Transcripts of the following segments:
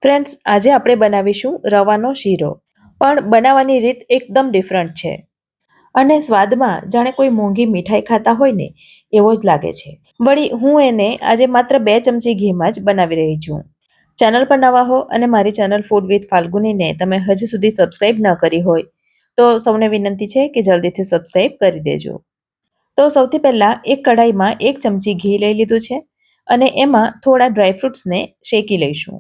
Friends, આજે આપણે બનાવીશું રવાનો શીરો. પણ બનાવવાની રીત એકદમ ડિફરન્ટ છે અને સ્વાદમાં જાણે કોઈ મોંઘી મીઠાઈ ખાતા હોય ને એવો જ લાગે છે. વળી હું એને આજે માત્ર 2 ચમચી ઘીમાં જ બનાવી રહી છું. ચેનલ પર નવા હો અને મારી ચેનલ ફૂડ વિથ ફાલ્ગુનીને તમે હજી સુધી સબસ્ક્રાઇબ ન કરી હોય તો સૌને વિનંતી છે કે જલ્દીથી સબસ્ક્રાઇબ કરી દેજો. તો સૌથી પહેલાં એક કઢાઈમાં 1 ચમચી ઘી લઈ લીધું છે અને એમાં થોડા ડ્રાયફ્રૂટ્સને શેકી લઈશું.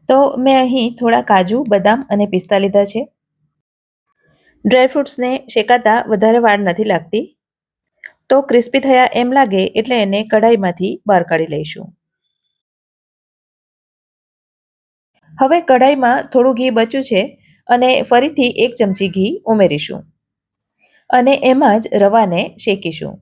તો મેં અહીં થોડા કાજુ, બદામ અને પિસ્તા લીધા છે. ડ્રાયફ્રૂટ્સને શેકાતા વધારે વાર નથી લાગતી. તો ક્રિસ્પી થયા એમ લાગે એટલે એને કઢાઈમાંથી બહાર કાઢી લઈશું. હવે કઢાઈમાં થોડું ઘી બચ્યું છે અને ફરીથી 1 ચમચી ઘી ઉમેરીશું અને એમાં જ રવાને શેકીશું.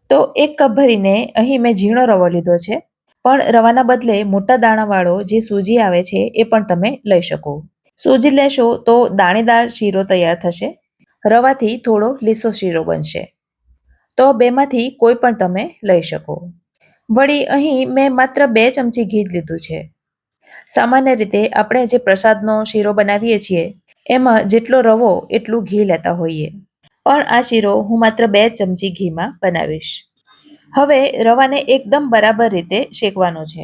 તો 1 કપ ભરીને અહીં મેં ઝીણો રવો લીધો છે. પણ રવાના બદલે મોટા દાણાવાળો જે સૂજી આવે છે એ પણ તમે લઈ શકો. સૂજી લેશો તો દાણેદાર શીરો તૈયાર થશે. રવાથી થોડો લીસો શીરો બનશે. તો બેમાંથી કોઈ પણ તમે લઈ શકો. વળી અહીં મેં માત્ર 2 ચમચી ઘી જ લીધું છે. સામાન્ય રીતે આપણે જે પ્રસાદનો શીરો બનાવીએ છીએ એમાં જેટલો રવો એટલું ઘી લેતા હોઈએ. પણ આ શીરો હું માત્ર 2 ચમચી ઘીમાં બનાવીશ. હવે રવાને એકદમ બરાબર રીતે શેકવાનો છે.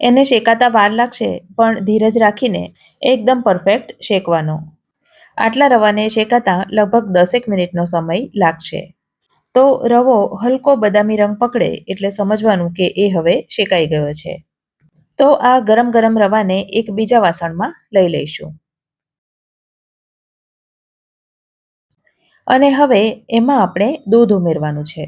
એને શેકાતા વાર લાગશે પણ ધીરજ રાખીને એકદમ પરફેક્ટ શેકવાનો. આટલા રવાને શેકાતા લગભગ 10 મિનિટનો સમય લાગશે. તો રવો હલકો બદામી રંગ પકડે એટલે સમજવાનું કે એ હવે શેકાઈ ગયો છે. તો આ ગરમ ગરમ રવાને એક બીજા વાસણમાં લઈ લઈશું અને હવે એમાં આપણે દૂધ ઉમેરવાનું છે.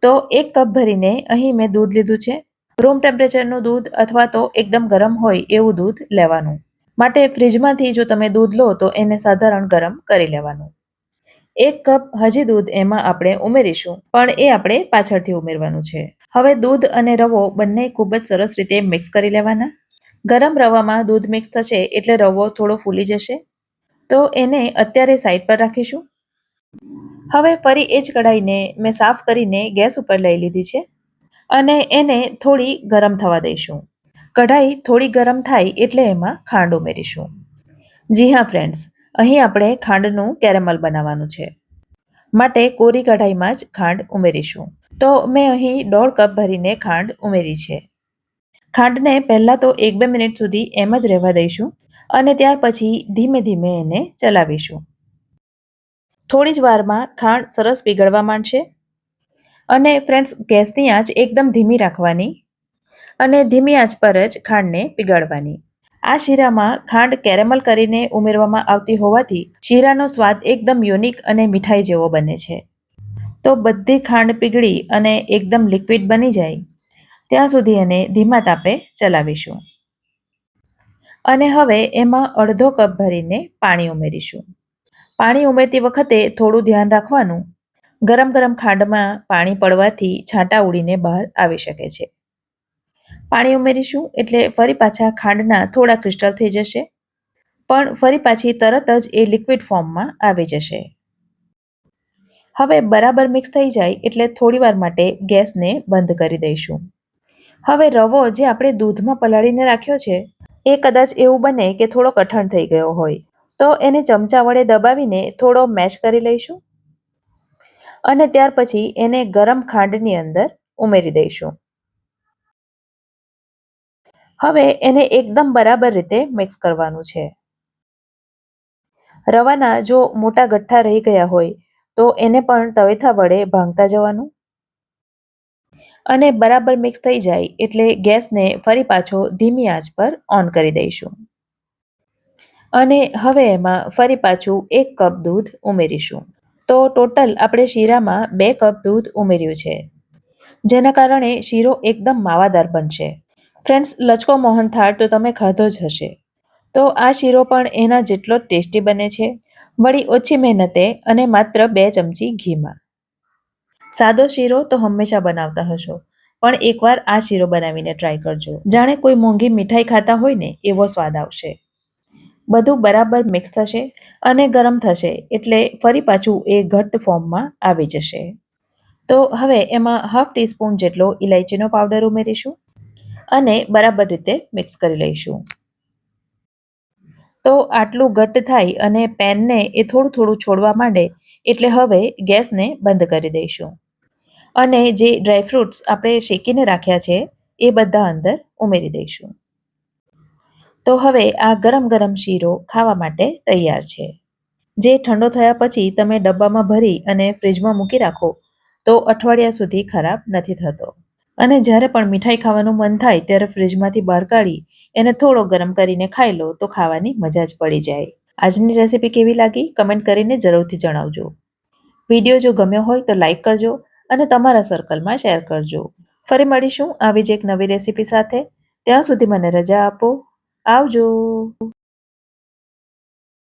તો 1 કપ ભરીને અહીં મેં દૂધ લીધું છે. રૂમ ટેમ્પરેચરનું દૂધ અથવા તો એકદમ ગરમ હોય એવું દૂધ લેવાનું. માટે ફ્રીજમાંથી જો તમે દૂધ લો તો એને સાધારણ ગરમ કરી લેવાનું. 1 કપ હજી દૂધ એમાં આપણે ઉમેરીશું પણ એ આપણે પાછળથી ઉમેરવાનું છે. હવે દૂધ અને રવો બંને ખૂબ જ સરસ રીતે મિક્સ કરી લેવાના. ગરમ રવામાં દૂધ મિક્સ થશે એટલે રવો થોડો ફૂલી જશે. તો એને અત્યારે સાઈડ પર રાખીશું. હવે ફરી એ જ કઢાઈને મેં સાફ કરીને ગેસ ઉપર લઈ લીધી છે અને એને થોડી ગરમ થવા દઈશું. કઢાઈ થોડી ગરમ થાય એટલે એમાં ખાંડ ઉમેરીશું. જી હા ફ્રેન્ડ્સ, અહીં આપણે ખાંડનું કેરેમલ બનાવવાનું છે. માટે કોરી કઢાઈમાં જ ખાંડ ઉમેરીશું. તો મેં અહીં 1.5 કપ ભરીને ખાંડ ઉમેરી છે. ખાંડને પહેલાં તો 1-2 મિનિટ સુધી એમ જ રહેવા દઈશું અને ત્યાર પછી ધીમે ધીમે એને ચલાવીશું. થોડી જ વારમાં ખાંડ સરસ પીગળવા માંડશે અને ફ્રેન્ડ્સ, ગેસની આંચ એકદમ ધીમી રાખવાની અને ધીમી આંચ પર જ ખાંડને પીગાળવાની. આ શીરામાં ખાંડ કેરેમલ કરીને ઉમેરવામાં આવતી હોવાથી શીરાનો સ્વાદ એકદમ યુનિક અને મીઠાઈ જેવો બને છે. તો બધી ખાંડ પીગળી અને એકદમ લિક્વિડ બની જાય ત્યાં સુધી એને ધીમા તાપે ચલાવીશું અને હવે એમાં 1/2 કપ ભરીને પાણી ઉમેરીશું. પાણી ઉમેરતી વખતે થોડું ધ્યાન રાખવાનું. ગરમ ગરમ ખાંડમાં પાણી પડવાથી છાંટા ઉડીને બહાર આવી શકે છે. પાણી ઉમેરીશું એટલે ફરી પાછા ખાંડના થોડા ક્રિસ્ટલ થઈ જશે પણ ફરી પાછી તરત જ એ લિક્વિડ ફોર્મમાં આવી જશે. હવે બરાબર મિક્સ થઈ જાય એટલે થોડીવાર માટે ગેસને બંધ કરી દઈશું. હવે રવો જે આપણે દૂધમાં પલાળીને રાખ્યો છે એ કદાચ એવું બને કે થોડો કઠણ થઈ ગયો હોય તો એને ચમચા વડે દબાવીને થોડો મેશ કરી લઈશું અને ત્યાર પછી એને ગરમ ખાંડની અંદર ઉમેરી દઈશું. હવે એને એકદમ બરાબર રીતે મિક્સ કરવાનું છે. રવાના જો મોટા ગઠ્ઠા રહી ગયા હોય તો એને પણ તવેથા વડે ભાંગતા જવાનું અને બરાબર મિક્સ થઈ જાય એટલે ગેસને ફરી પાછો ધીમી આંચ પર ઓન કરી દઈશું અને હવે એમાં ફરી પાછું 1 કપ દૂધ ઉમેરીશું. તો ટોટલ આપણે શીરામાં 2 કપ દૂધ ઉમેર્યું છે જેના કારણે શીરો એકદમ માવાદાર બનશે. ફ્રેન્ડ્સ, લચકો મોહનથાળ તો તમે ખાધો જ હશે. તો આ શીરો પણ એના જેટલો જ ટેસ્ટી બને છે. વળી ઓછી મહેનતે અને માત્ર 2 ચમચી ઘીમાં. સાદો શીરો તો હંમેશા બનાવતા હશો પણ એકવાર આ શીરો બનાવીને ટ્રાય કરજો. જાણે કોઈ મોંઘી મીઠાઈ ખાતા હોય ને એવો સ્વાદ આવશે. બધું બરાબર મિક્સ થશે અને ગરમ થશે એટલે ફરી પાછું એ ઘટ્ટ ફોર્મમાં આવી જશે. તો હવે એમાં 1/2 ટીસ્પૂન જેટલો ઇલાયચીનો પાવડર ઉમેરીશું અને બરાબર રીતે મિક્સ કરી લઈશું. તો આટલું ઘટ્ટ થાય અને પેનને એ થોડું થોડું છોડવા માંડે એટલે હવે ગેસને બંધ કરી દઈશું અને જે ડ્રાયફ્રૂટ્સ આપણે શેકીને રાખ્યા છે એ બધા અંદર ઉમેરી દઈશું. તો હવે આ ગરમ ગરમ શીરો ખાવા માટે તૈયાર છે. જે ઠંડો થયા પછી તમે ડબ્બામાં ભરી અને ફ્રીજમાં મૂકી રાખો તો અઠવાડિયા સુધી ખરાબ નથી થતો. અને જ્યારે પણ મીઠાઈ ખાવાનું મન થાય ત્યારે ફ્રીજમાંથી બહાર કાઢી એને થોડો ગરમ કરીને ખાઈ લો તો ખાવાની મજા જ પડી જાય. આજની રેસીપી કેવી લાગી કમેન્ટ કરીને જરૂરથી જણાવજો. વિડીયો જો ગમ્યો હોય તો લાઈક કરજો અને તમારા સર્કલમાં શેર કરજો. ફરી મળીશું આવી જ એક નવી રેસીપી સાથે. ત્યાં સુધી મને રજા આપો. આવજો.